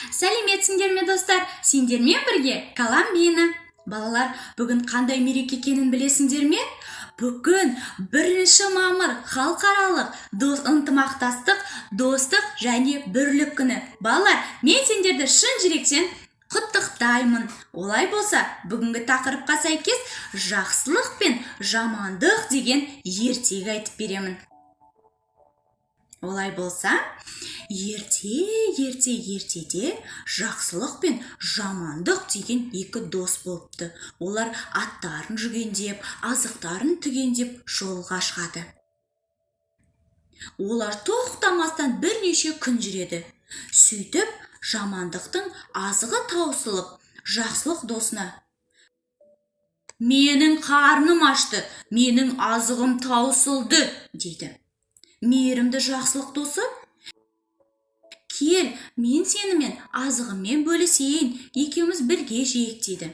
Сәлеметсіңдер ме достар? Сендермен бірге Колумбина. Балалар, бүгін қандай мереке екенін білесіңдер ме? Бүгін 1 мамыр халықаралық ынтымақтастық, достық және бірлік күні. Балалар, мен сендерді шын жүректен құттықтаймын. Олай болса, бүгінгі тақырыпқа сәйкес жақсылық пен жамандық деген ертегі айтып беремін. Олай болса, ертеде жақсылық пен жамандық деген екі дос болыпты. Олар аттарын жүгендеп, азықтарын түгендеп жолға шығады. Олар тоқтамастан бірнеше күн жүреді. Сөйтіп, жамандықтың азығы таусылып, жақсылық досына: «Менің қарным ашты, менің азығым таусылды», дейді. Мейірімді жақсылық досы: «Кел, мен сенімен азығыммен бөлісейін, екеуміз бірге жейік», дейді.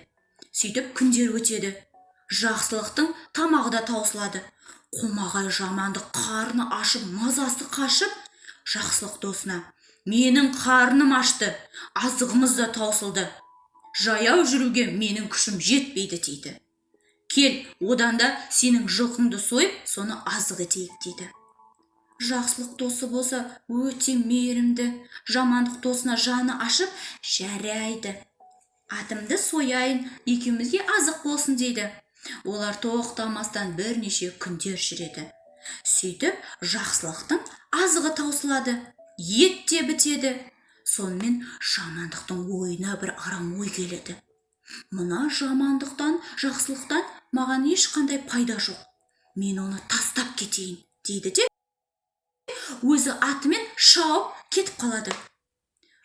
Сөйтіп күндер өтеді. Жақсылықтың тамағы да таусылады. Қомағай жамандық қарны ашып, мазасы қашып, жақсылық досына: «Менің қарным ашты, азығымыз да таусылды. Жаяу жүруге менің күшім жетпейді», дейді. «Кел, одан да сенің жылқыңды сойып, соны азық етейік», дейді. Жақсылық досы болса өте мейірімді. Жамандық досына жаны ашып: «Жарайды, атымды сояйын, екеумізге азық болсын», дейді. Олар тоқтамастан бірнеше күндер жүреді. Сөйтіп, жақсылықтың азығы таусылады, ет те бітеді. Сонымен жамандықтың ойына бір арам ой келеді: «Мына жамандықтан, жақсылықтан маған ешқандай пайда жоқ. Мен оны тастап кетейін», дейді де өзі атымен шауып кетіп қалады.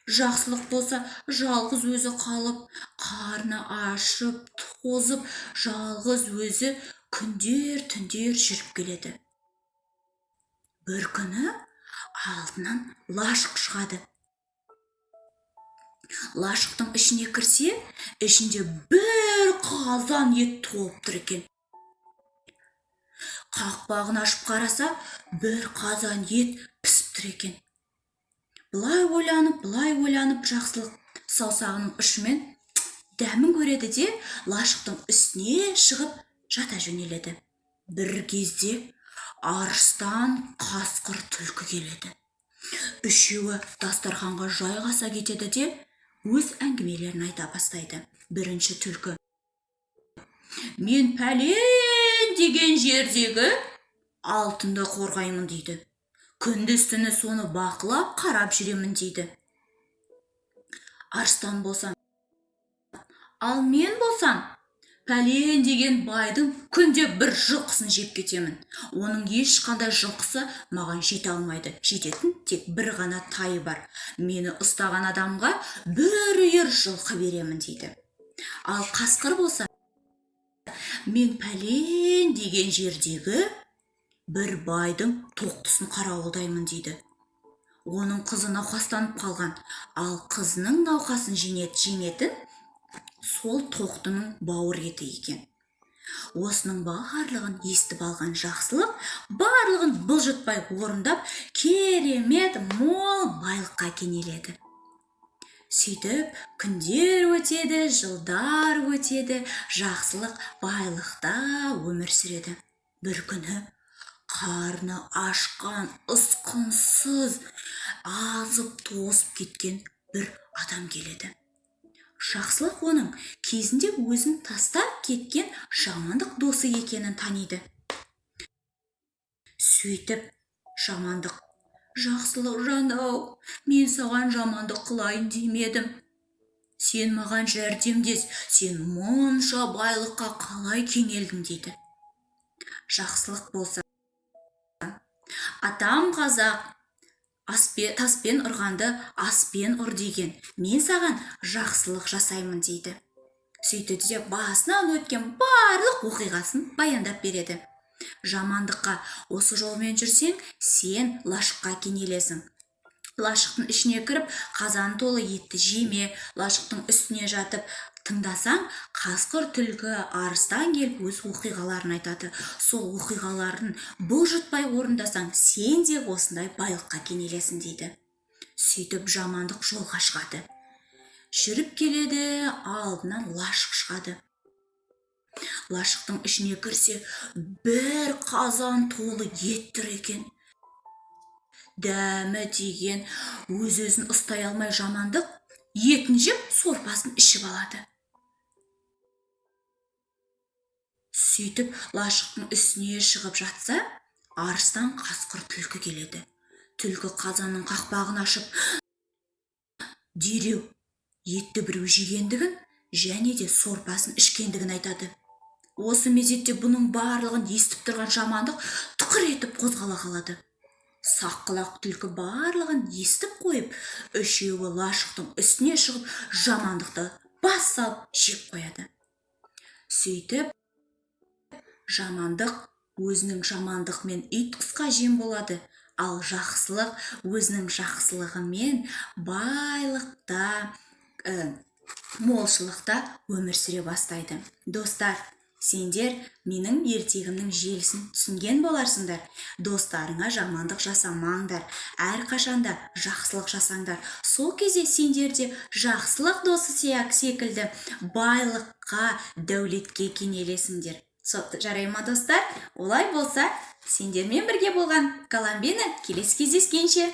Жақсылық болса жалғыз өзі қалып, қарны ашып, тозып, жалғыз өзі күндер-түндер жүріп келеді. Бір күні алдынан лашық шығады. Лашықтың ішіне кірсе, ішінде бір қазан ет толып тұр екен. Қақпағын ашып қараса, бір қазан ет пісіп тұр екен. Бұлай ойланып, жақсылық саусағының ұшымен дәмін көреді де лашықтың үстіне шығып жата жөнеледі. Бір кезде арыстан, қасқыр, түлкі келеді. Үшеуі дастарханға жайғаса кетеді де өз әңгімелерін айта бастайды. Бірінші түлкі: «Мен пәлен деген жердегі алтынды қорғаймын», дейді. «Күндіз-түні соны бақылап, қарап жүремін», дейді. Арыстан болса: «Ал мен болсам, пәлен деген байдың күнде бір жылқысын жеп кетемін. Оның ешқандай жылқысы маған жете алмайды. Жететін тек бір ғана тайы бар. Мені ұстаған адамға бір үйір жылқы беремін», дейді. Ал қасқыр болса: «Мен пәлен деген жердегі бір байдың тоқтысын қарауылдаймын», дейді. Оның қызы науқастанып қалған, ал қызының науқасын жеңетін сол тоқтының бауыр еті екен. Осының барлығын естіп алған жақсылық барлығын бұлжытпай орындап, керемет мол байлыққа кенеледі. Сөйтіп, күндер өтеді, жылдар өтеді, жақсылық байлықта өмір сүреді. Бір күні қарны ашқан, ұсқынсыз, азып тозып кеткен бір адам келеді. Жақсылық оның кезінде өзін тастап кеткен жамандық досы екенін таниды. Сөйтіп, жамандық: «Жақсылық жан-ау, мен саған жамандық қылайын демедім. Сен маған жәрдемдес, сен мұнша байлыққа қалай кенелдің», дейді. Жақсылық болса: «Атам қазақ, таспен ұрғанды аспен ұр деген. Мен саған жақсылық жасаймын», дейді. Сөйтеді де басынан өткен барлық оқиғасын баяндап береді. Жамандыққа: «Осы жолмен жүрсең, сен лашыққа кенелесің. Лашықтың ішіне кіріп, қазан толы етті жеме. Лашықтың үстіне жатып тыңдасаң, қасқыр, түлкі, арыстан келіп өз оқиғаларын айтады. Сол оқиғаларын бұлжытпай орындасаң, сен де осындай байлыққа кенелесің», дейді. Сөйтіп жамандық жолға шығады. жүріп келеді, алдынан лашық шығады. Лашықтың ішіне кірсе, бір қазан толы ет тұр екен. Дәмі тиген, өз-өзін ұстай алмай жамандық етін жеп сорпасын ішіп алады. Сөйтіп лашықтың үстіне шығып жатса, арыстан қасқыр түлкі келеді. Түлкі қазанның қақпағын ашып, дереу етті біреу жегендігін және де сорпасын ішкендігін айтады. Осы мезетте бұның барлығын естіп тұрған жамандық тықыр етіп қозғала қалады. Саққұлақ түлкі барлығын естіп қойып, үшеуі лашықтың үстіне шығып, жамандықты бас салып жеп қояды. Сөйтіп жамандық өзінің жамандығымен ит құсқа жем болады, ал жақсылық өзінің жақсылығымен байлықта, молшылықта өмір сүре бастайды. Достар, сендер менің ертегімнің желісін түсінген боларсыңдар. Достарыңа жамандық жасамаңдар, әрқашанда жақсылық жасаңдар. Сол кезде сендер де жақсылық досы секілді байлыққа, дәулетке кенелесіңдер. Жарай ма достар? Олай болса, сендермен бірге болған Коломбина келесі кездескенше.